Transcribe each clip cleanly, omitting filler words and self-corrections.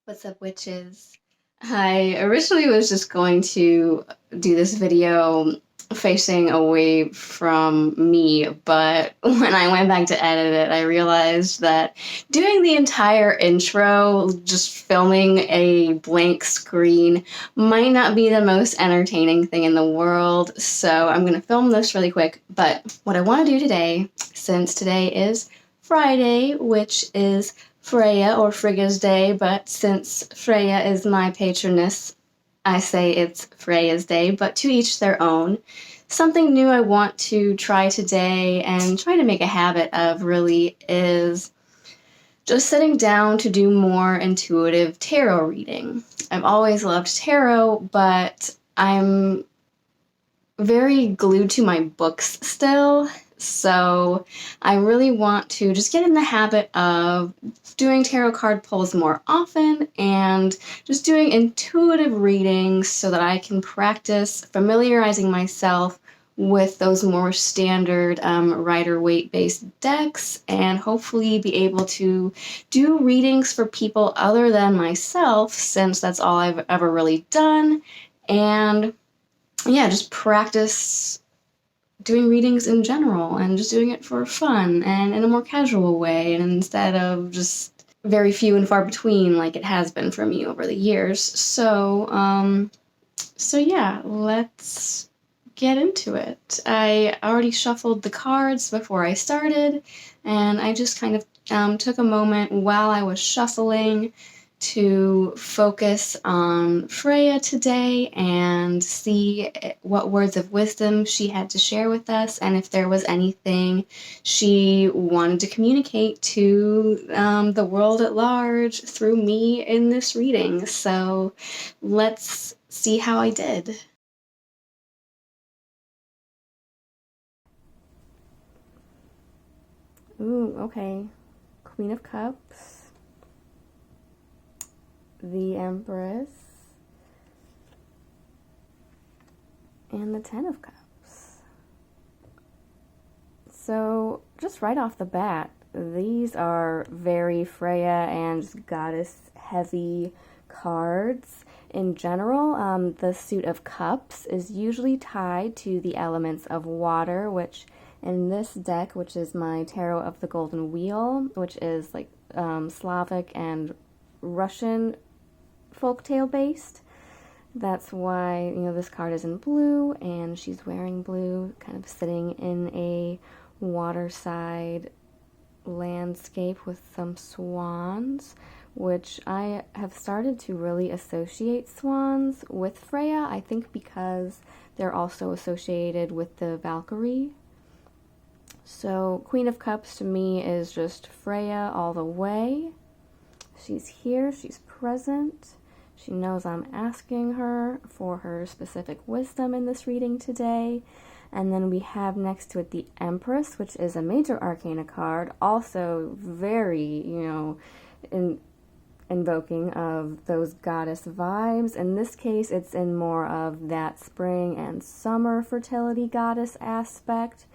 What's up, witches? I originally was just going to do this video facing away from me, but when I went back to edit it, I realized that doing the entire intro, just filming a blank screen, might not be the most entertaining thing in the world, so I'm going to film this really quick. But what I want to do today, since today is Friday, which is Freya or Frigga's Day, but since Freya is my patroness, I say it's Freya's Day, but to each their own. Something new I want to try today and try to make a habit of really is just sitting down to do more intuitive tarot reading. I've always loved tarot, but I'm very glued to my books still, so I really want to just get in the habit of doing tarot card pulls more often and just doing intuitive readings so that I can practice familiarizing myself with those more standard Rider-Waite based decks and hopefully be able to do readings for people other than myself, since that's all I've ever really done. And yeah, just practice doing readings in general and just doing it for fun and in a more casual way, and instead of just very few and far between like it has been for me over the years. So yeah, let's get into it. I already shuffled the cards before I started, and I just kind of took a moment while I was shuffling to focus on Freya today and see what words of wisdom she had to share with us, and if there was anything she wanted to communicate to the world at large through me in this reading. So let's see how I did. Ooh, okay. Queen of Cups, the Empress, and the Ten of Cups. So, just right off the bat, these are very Freya and goddess heavy cards. In general, the suit of cups is usually tied to the elements of water, which in this deck, which is my Tarot of the Golden Wheel, which is like Slavic and Russian folktale based. That's why, this card is in blue and she's wearing blue, kind of sitting in a waterside landscape with some swans, which I have started to really associate swans with Freya, I think because they're also associated with the Valkyrie. So Queen of Cups to me is just Freya all the way. She's here, she's present. She knows I'm asking her for her specific wisdom in this reading today. And then we have next to it the Empress, which is a major arcana card, also very, invoking of those goddess vibes. In this case, it's in more of that spring and summer fertility goddess aspect.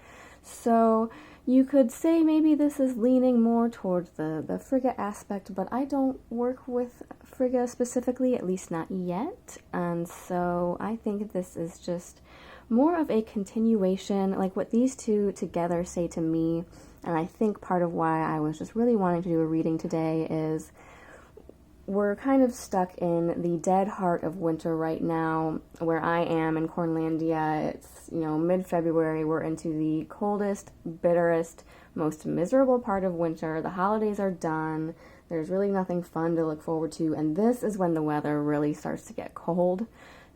So you could say maybe this is leaning more towards the Frigga aspect, but I don't work with Frigga specifically, at least not yet. And so I think this is just more of a continuation, like what these two together say to me. And I think part of why I was just really wanting to do a reading today is we're kind of stuck in the dead heart of winter right now. Where I am in Cornlandia, it's, mid-February. We're into the coldest, bitterest, most miserable part of winter. The holidays are done. There's really nothing fun to look forward to, and this is when the weather really starts to get cold.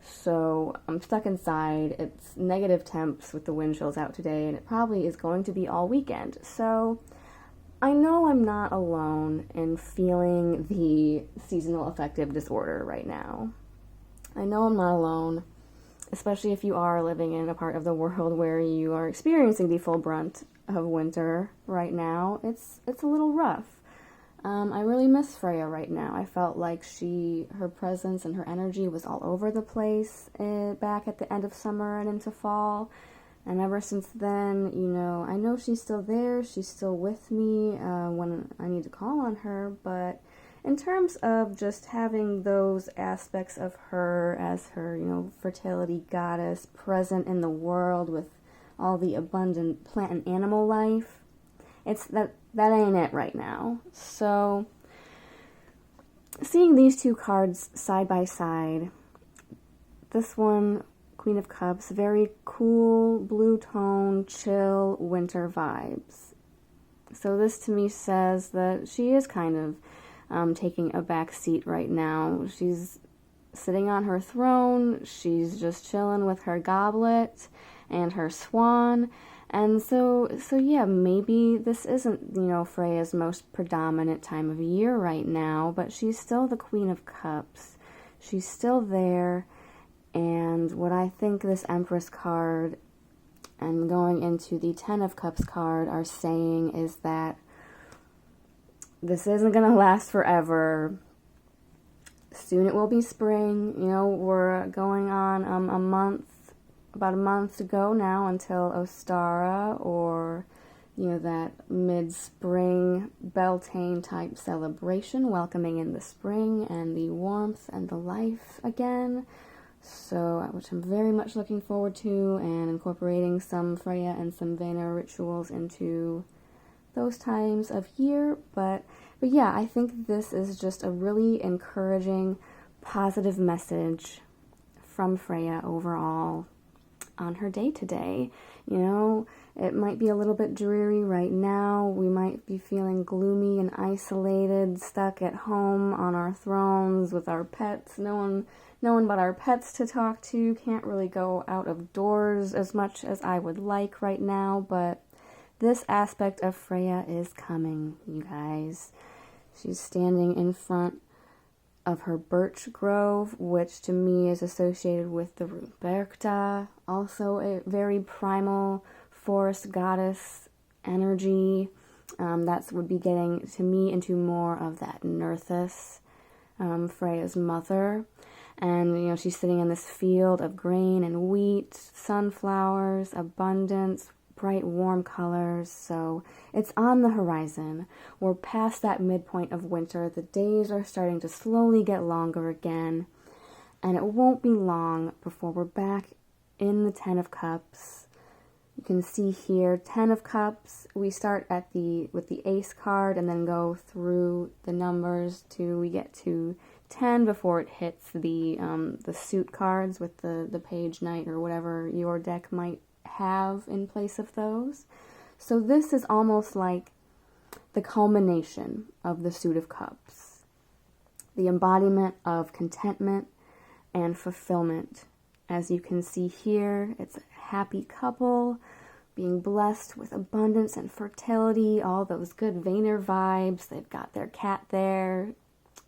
So I'm stuck inside. It's negative temps with the wind chills out today, and it probably is going to be all weekend. So I know I'm not alone in feeling the seasonal affective disorder right now. I know I'm not alone, especially if you are living in a part of the world where you are experiencing the full brunt of winter right now. It's a little rough. I really miss Freya right now. I felt like her presence and her energy was all over the place back at the end of summer and into fall. And ever since then, I know she's still there. She's still with me when I need to call on her, but in terms of just having those aspects of her as her, fertility goddess present in the world with all the abundant plant and animal life, it's that ain't it right now. So seeing these two cards side by side, this one, Queen of Cups, very cool, blue tone, chill, winter vibes. So this to me says that she is kind of taking a back seat right now. She's sitting on her throne. She's just chilling with her goblet and her swan. And so yeah, maybe this isn't, Freya's most predominant time of year right now, but she's still the Queen of Cups. She's still there. And what I think this Empress card and going into the Ten of Cups card are saying is that this isn't going to last forever. Soon it will be spring. We're going on about a month to go now until Ostara, or, that mid-spring Beltane type celebration, welcoming in the spring and the warmth and the life again. So, which I'm very much looking forward to, and incorporating some Freya and some Vena rituals into those times of year. But yeah, I think this is just a really encouraging, positive message from Freya overall on her day to day. It might be a little bit dreary right now. We might be feeling gloomy and isolated, stuck at home on our thrones with our pets. No one but our pets to talk to. Can't really go out of doors as much as I would like right now, but this aspect of Freya is coming, you guys. She's standing in front of her birch grove, which to me is associated with the root Berkta, also a very primal forest goddess energy. That would be getting to me into more of that Nerthus, Freya's mother. And, she's sitting in this field of grain and wheat, sunflowers, abundance, bright, warm colors. So it's on the horizon. We're past that midpoint of winter. The days are starting to slowly get longer again. And it won't be long before we're back in the Ten of Cups. You can see here, Ten of Cups. We start with the Ace card and then go through the numbers till we get to 10 before it hits the suit cards with the Page Knight or whatever your deck might have in place of those. So this is almost like the culmination of the Suit of Cups, the embodiment of contentment and fulfillment. As you can see here, it's a happy couple being blessed with abundance and fertility, all those good Vayner vibes. They've got their cat there.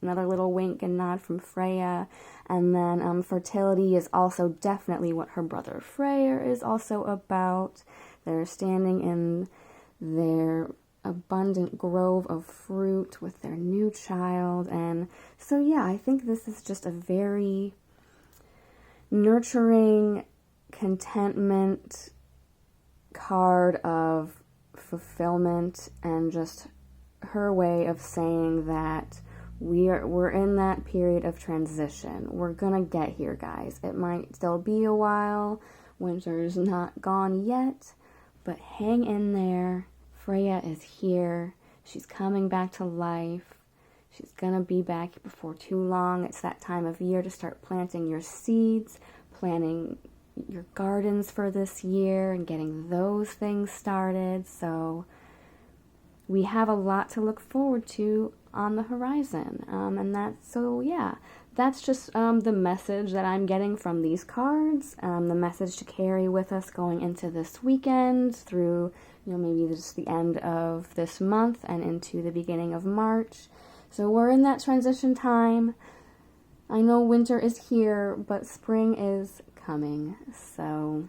Another little wink and nod from Freya. And then fertility is also definitely what her brother Freyr is also about. They're standing in their abundant grove of fruit with their new child. And so, yeah, I think this is just a very nurturing contentment card of fulfillment, and just her way of saying that we're in that period of transition. We're gonna get here, guys. It might still be a while. Winter's not gone yet, but hang in there. Freya is here. She's coming back to life. She's gonna be back before too long. It's that time of year to start planting your seeds, planting your gardens for this year, and getting those things started. So we have a lot to look forward to on the horizon. And that's just the message that I'm getting from these cards, the message to carry with us going into this weekend through, maybe just the end of this month and into the beginning of March. So we're in that transition time. I know winter is here, but spring is coming. So,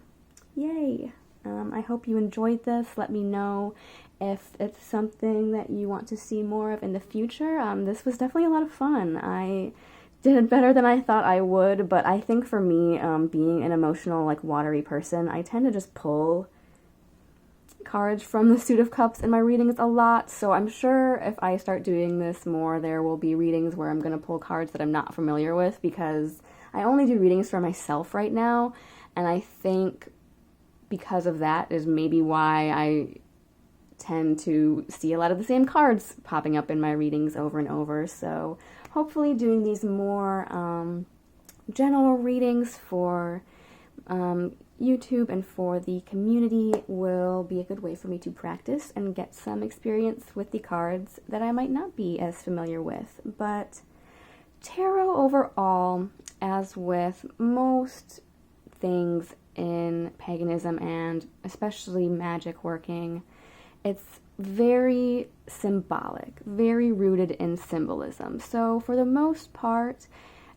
yay. I hope you enjoyed this. Let me know if it's something that you want to see more of in the future. This was definitely a lot of fun. I did better than I thought I would, but I think for me, being an emotional, watery person, I tend to just pull cards from the Suit of Cups in my readings a lot, so I'm sure if I start doing this more, there will be readings where I'm going to pull cards that I'm not familiar with, because I only do readings for myself right now, and I think because of that is maybe why I tend to see a lot of the same cards popping up in my readings over and over. So hopefully doing these more general readings for YouTube and for the community will be a good way for me to practice and get some experience with the cards that I might not be as familiar with. But tarot overall, as with most things in paganism and especially magic working, it's very symbolic, very rooted in symbolism. So for the most part,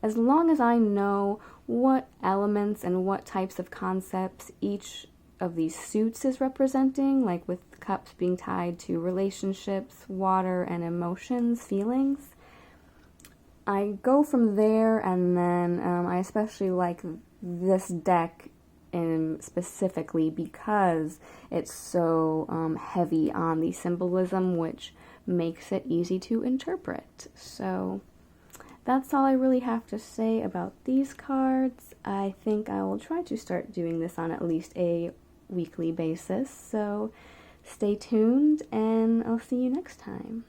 as long as I know what elements and what types of concepts each of these suits is representing, like with cups being tied to relationships, water, and emotions, feelings, I go from there. And then I especially like this deck specifically because it's so heavy on the symbolism, which makes it easy to interpret. So that's all I really have to say about these cards. I think I will try to start doing this on at least a weekly basis, so stay tuned and I'll see you next time.